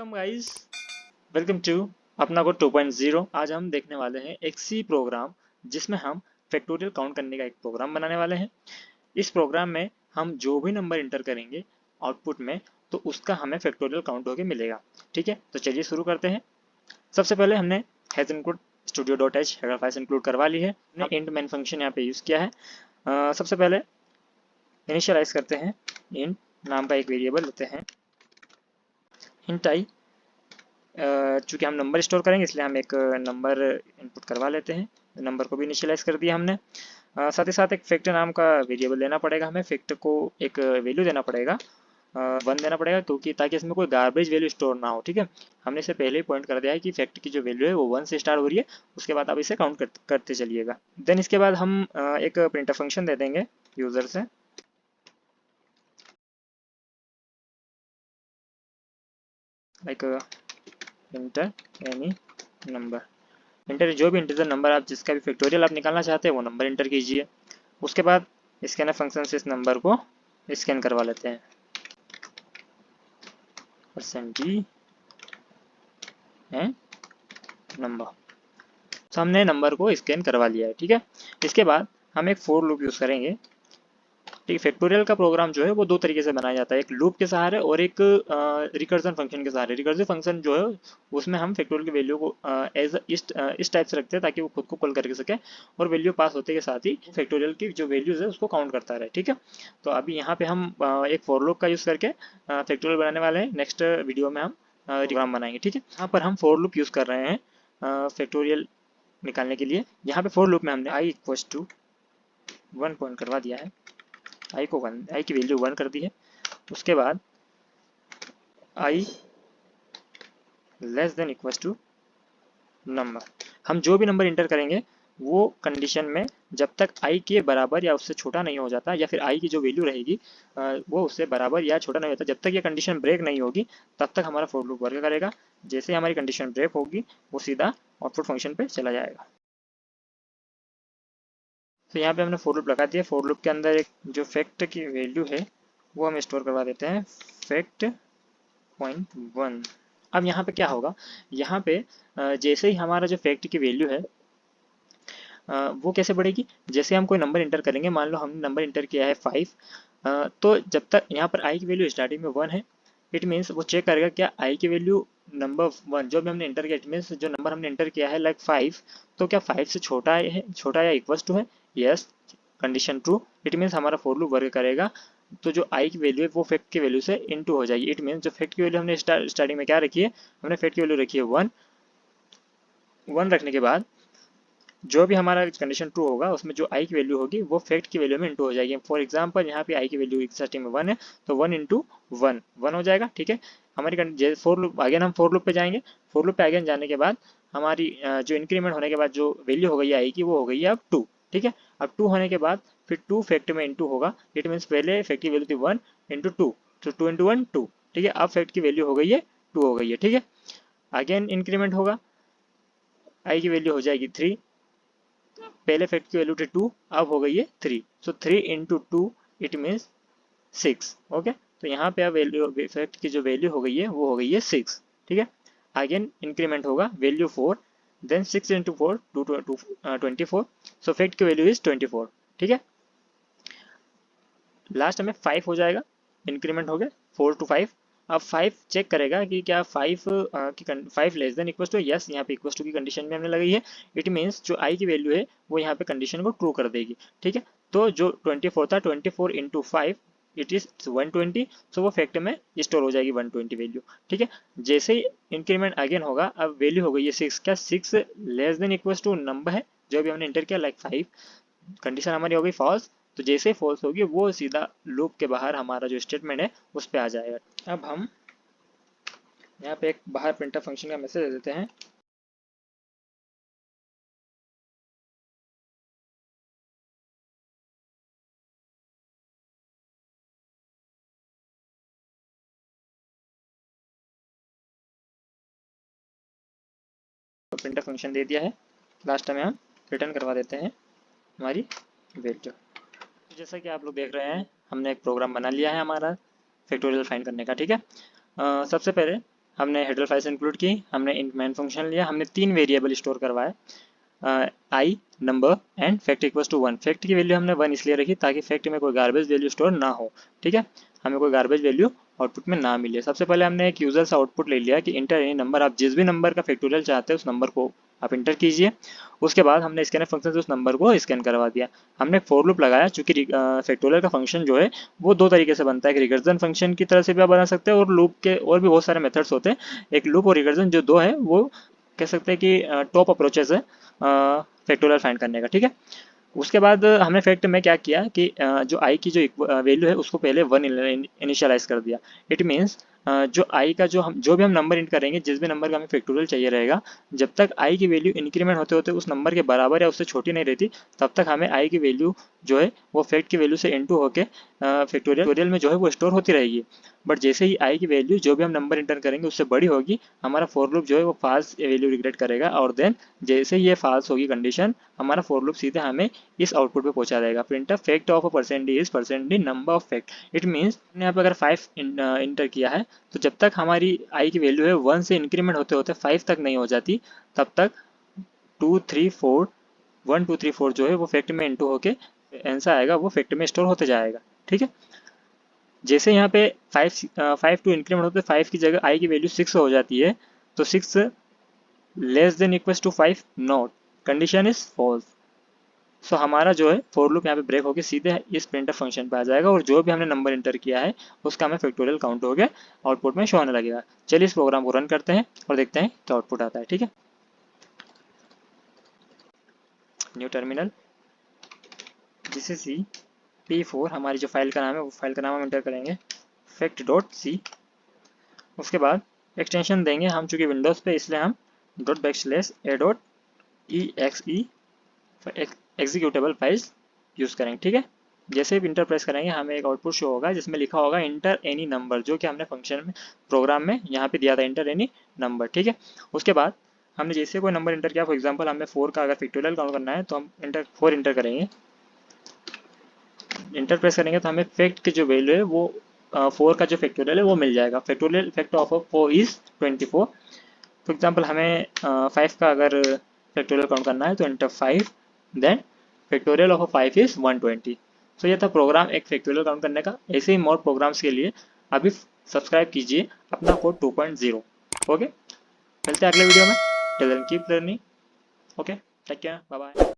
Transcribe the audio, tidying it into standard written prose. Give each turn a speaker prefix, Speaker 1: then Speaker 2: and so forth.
Speaker 1: Welcome guys, welcome to अपना को 2.0। आज हम देखने वाले हैं एक सी प्रोग्राम जिसमें हम फैक्टोरियल काउंट करने का एक प्रोग्राम बनाने वाले हैं। इस प्रोग्राम में हम जो भी नंबर इंटर करेंगे आउटपुट में, तो उसका हमें फैक्टोरियल काउंट होकर मिलेगा। ठीक है, तो चलिए शुरू करते हैं। सबसे पहले हमने has include studio.h header files include करवा ली है। हमने इंट मेन फंक्शन यहाँ पे यूज़ किया है। सबसे पहले इनिशियलाइज करते हैं। इंट नाम का एक वेरिएबल लेते हैं, इंट आई। चूँकि हम नंबर स्टोर करेंगे इसलिए हम एक नंबर इनपुट करवा लेते हैं। नंबर को भी इनिशियलाइज कर दिया हमने। साथ ही साथ एक फैक्ट नाम का वेरिएबल लेना पड़ेगा हमें। फैक्ट को एक वैल्यू देना पड़ेगा, 1 देना पड़ेगा, क्योंकि ताकि इसमें कोई गार्बेज वैल्यू स्टोर ना हो। ठीक है, हमने इसे पहले ही पॉइंट कर दिया है कि फैक्ट की जो वैल्यू है वो 1 से स्टार्ट हो रही है। उसके बाद आप इसे काउंट करते चलिएगा। देन इसके बाद हम एक प्रिंटर फंक्शन दे देंगे यूज़र से, like inter any number. Inter जो भी इंटीजर नंबर आप जिसका भी फैक्टोरियल आप निकालना चाहते हैं वो नंबर इंटर कीजिए। उसके बाद स्कैनर फंक्शन से इस नंबर को स्कैन करवा लेते हैं, %d एंड नंबर। तो हमने नंबर को स्कैन करवा लिया है। ठीक है, इसके बाद हम एक फोर लूप यूज़ करेंगे। ठीक है, फैक्टोरियल का प्रोग्राम जो है वो दो तरीके से बनाया जाता है, एक लूप के सहारे और एक रिकर्जन फंक्शन के सहारे। रिकर्सिव फंक्शन जो है उसमें हम फैक्टोरियल की वैल्यू को एज इस टाइप से रखते हैं ताकि वो खुद को कॉल करके सके और वैल्यू पास होते के साथ ही फैक्टोरियल की जो वैल्यूज है उसको काउंट करता रहे। ठीक है, तो अभी यहाँ पे हम एक फॉर लूप का यूज़ करके फैक्टोरियल बनाने वाले हैं। नेक्स्ट वीडियो में हम प्रोग्राम बनाएंगे। ठीक है, यहाँ पर हम फॉर लूप यूज़ कर रहे हैं फैक्टोरियल निकालने के लिए। यहाँ पे फॉर लूप में हमने i इक्वल्स टू 1 पॉइंट करवा दिया है, आई की वैल्यू 1 कर दी है। उसके बाद I less than equals to number. हम जो भी नंबर इंटर करेंगे वो कंडीशन में जब तक आई के बराबर या उससे छोटा नहीं हो जाता, या फिर आई की जो वैल्यू रहेगी वो उससे बराबर या छोटा नहीं होता, जब तक ये कंडीशन ब्रेक नहीं होगी तब तक हमारा फॉर लूप वर्क करेगा। जैसे हमारी कंडीशन ब्रेक होगी वो सीधा आउटपुट फंक्शन पे चला जाएगा। तो यहाँ पे हमने फॉर लूप लगा दिया। फॉर लूप के अंदर एक जो फैक्ट की वैल्यू है वो हम स्टोर करवा देते हैं, फैक्ट .1। अब यहाँ पे क्या होगा, यहाँ पे जैसे ही हमारा जो फैक्ट की वैल्यू है वो कैसे बढ़ेगी, जैसे हम कोई नंबर इंटर करेंगे। मान लो हमने नंबर इंटर किया है 5, तो जब तक यहाँ पर आई की वैल्यू स्टार्टिंग में 1 है, इट मीन्स वो चेक करेगा क्या आई की वैल्यू नंबर 1 जो भी हमने इंटर किया, इट मीन्स जो नंबर हमने इंटर किया है लाइक 5, तो क्या 5 से छोटा है, छोटा या इक्वल्स टू है। Yes, condition true. It means हमारा फॉर लूप वर्क करेगा। तो जो आई की वैल्यू है वो फैक्ट की वैल्यू से इनटू हो जाएगी। इट मीन्स जो फैक्ट की वैल्यू हमने स्टार्टिंग में क्या रखी है, हमने फैक्ट की वैल्यू रखी है 1 रखने के बाद जो भी हमारा कंडीशन ट्रू होगा उसमें जो आई की वैल्यू होगी वो फैक्ट की वैल्यू में इंटू हो जाएगी। फॉर एग्जांपल यहाँ पे आई की वैल्यू स्टार्टिंग में 1 है, तो 1 इंटू 1 हो जाएगा। ठीक है, हमारी फोर लूप आगे हम फोर लूप पे जाएंगे। फोर लूप पे आगे जाने के बाद हमारी जो इंक्रीमेंट होने के बाद जो वैल्यू हो गई आई की वो हो गई है अब 2। ठीक है, अब 2 होने के बाद फिर 2 फैक्ट में इंटू होगा। इट मीन्स पहले फैक्ट की वैल्यू थी 1 इंटू 2, तो 2 इंटू 1 2। ठीक है, अब फैक्ट की वैल्यू हो गई है 2 हो गई है। ठीक है, अगेन इंक्रीमेंट होगा, आई की वैल्यू हो जाएगी 3, पहले फैक्ट की वैल्यू थी 2, अब हो गई है 3, सो 3 इंटू 2 इट मीन्स 6। ओके, तो यहाँ पे अब वैल्यू फैक्ट की जो वैल्यू हो गई है वो हो गई है 6। ठीक है, अगेन इंक्रीमेंट होगा value 4, then 6 into 4 24, so fact की वैल्यू इज 24। ठीक है, लास्ट में 5 हो जाएगा, इंक्रीमेंट हो गया 4 to 5। अब 5 चेक करेगा कि क्या 5 less than equal to, yes यहाँ पे इक्वल टू की कंडीशन में हमने लगाई है। इट मीन्स जो आई की वैल्यू है वो यहाँ पे कंडीशन को ट्रू कर देगी। ठीक है, तो जो 24 था 24 इंटू 5 इट इज 120, सो वो फैक्ट में स्टोर हो जाएगी 120 वैल्यू। ठीक है, जैसे ही इंक्रीमेंट अगेन होगा, अब वैल्यू हो गई है 6, क्या 6 less than equal to number है जो भी हमने इंटर किया लाइक 5, कंडीशन हमारी हो गई फॉल्स। तो जैसे ही फॉल्स होगी वो सीधा लूप के बाहर हमारा जो स्टेटमेंट है उस पर आ जाएगा। अब हम यहाँ पे एक बाहर प्रिंटर फंक्शन का मैसेज दे देते हैं, तो प्रिंटर फंक्शन दे दिया है। लास्ट में हम रिटर्न करवा देते हैं हमारी वैल्यू। तो जैसा कि आप लोग देख रहे हैं हमने एक प्रोग्राम बना लिया है हमारा फैक्टोरियल फाइंड करने का। ठीक है, सबसे पहले हमने हेडर फाइल्स इंक्लूड की, हमने इंट मेन फंक्शन लिया, हमने 3 वेरिएबल स्टोर करवाए, I, number and fact equals to 1। Fact की वैल्यू हमने 1 इसलिए रखी ताकि फैक्ट में कोई गार्बेज वैल्यू स्टोर ना हो, ठीक है, हमें कोई गार्बेज वैल्यू आउटपुट में ना मिले। सबसे पहले हमने एक यूजर से आउटपुट ले लिया कि इंटर एनी नंबर, आप जिस भी नंबर का फैक्टोरियल चाहते हैं उस नंबर को आप इंटर कीजिए। उसके बाद हमने स्कैनफ फंक्शन से उस नंबर को स्कैन करवा दिया। हमने फॉर लूप लगाया, चूंकि फैक्टोरियल का फंक्शन जो है वो 2 तरीके से बनता है, एक रिकर्जन फंक्शन की तरह से भी आप बना सकते हैं और लूप के और भी बहुत सारे मेथड्स होते हैं। एक लूप और रिकर्जन जो 2 है वो कह सकते हैं कि टॉप अप्रोचेस है फैक्टोरियल फाइंड करने का, ठीक है। उसके बाद हमने फैक्ट में क्या किया कि जो आई की जो वैल्यू है उसको पहले 1 इनिशियलाइज कर दिया। इट मीन्स जो आई का जो भी हम नंबर इंट करेंगे, जिस भी नंबर का हमें फैक्टोरियल चाहिए रहेगा, जब तक आई की वैल्यू इंक्रीमेंट होते होते उस नंबर के बराबर या उससे छोटी नहीं रहती, तब तक हमें आई की वैल्यू जो है वो फैक्ट की वैल्यू से इनटू होके फैक्टोरियल में जो है वो स्टोर होती रहेगी। बट जैसे ही आई की वैल्यू जो भी हम नंबर इंटर करेंगे उससे बड़ी होगी, हमारा फॉर लूप जो है वो फाल्स वैल्यू रिग्रेट करेगा, और देन जैसे ही ये फाल्स होगी कंडीशन, हमारा फॉर लूप सीधे हमें इस आउटपुट पे पहुंचा देगा, printf fact of a percent D is percent D number of fact. It means हमने यहाँ पे अगर 5 इंटर किया है, तो जब तक हमारी आई की वैल्यू है 1 से इंक्रीमेंट होते होते 5 तक नहीं हो जाती, तब तक 2 3 4 1 2 3 4 जो है वो फैक्ट में इंटू होके आंसर आएगा वो फैक्ट में स्टोर होते जाएगा, ठीक है। जैसे यहाँ पे 5 टू इंक्रीमेंट होते 5 की जगह आई की वैल्यू 6 हो जाती है, तो 6 less than equals to 5 not, condition is false. So हमारा जो है फॉर लूप यहाँ पे ब्रेक होकर सीधे इस प्रिंटफ फंक्शन पे आ जाएगा और जो भी हमने नंबर इंटर किया है उसका हमें फैक्टोरियल काउंट हो गया आउटपुट में शो होने लगेगा। चलिए इस प्रोग्राम को रन करते हैं और देखते हैं क्या आउटपुट आता है, ठीक है। न्यू टर्मिनल, जीसीसी P4 हमारी जो फाइल का नाम है वो फाइल का नाम हम इंटर करेंगे fact.c। उसके बाद एक्सटेंशन देंगे हम, चूंकि विंडोज़ पे इसलिए हम .a.e.xe एग्जीक्यूटेबल फाइल्स यूज़ करेंगे, ठीक है। जैसे भी इंटर प्रेस करेंगे हमें एक आउटपुट शो होगा जिसमें लिखा होगा इंटर एनी नंबर, जो कि हमने फंक्शन में प्रोग्राम में यहाँ पे दिया था, इंटर एनी नंबर, ठीक है। उसके बाद हमने जैसे कोई नंबर इंटर किया, फॉर एग्जांपल हमें 4 का अगर फैक्टोरियल काउंट करना है तो हम 4 इंटर करेंगे। इंटर प्रेस करेंगे तो हमें फैक्ट की जो वैल्यू है वो 4 का जो फैक्टोरियल है वो मिल जाएगा। Factorial fact of 4 is 24। For example हमें 5 का अगर फैक्टोरियल काउंट करना है तो enter 5, then factorial of 5 is 120। So ये था प्रोग्राम एक फैक्टोरियल काउंट करने का। ऐसे ही मोर प्रोग्राम्स के लिए अभी सब्सक्राइब कीजिए अपना कोड 2.0। ओके, मिलते हैं अगले वीडियो में। Till then keep learning. Okay, take care, bye bye.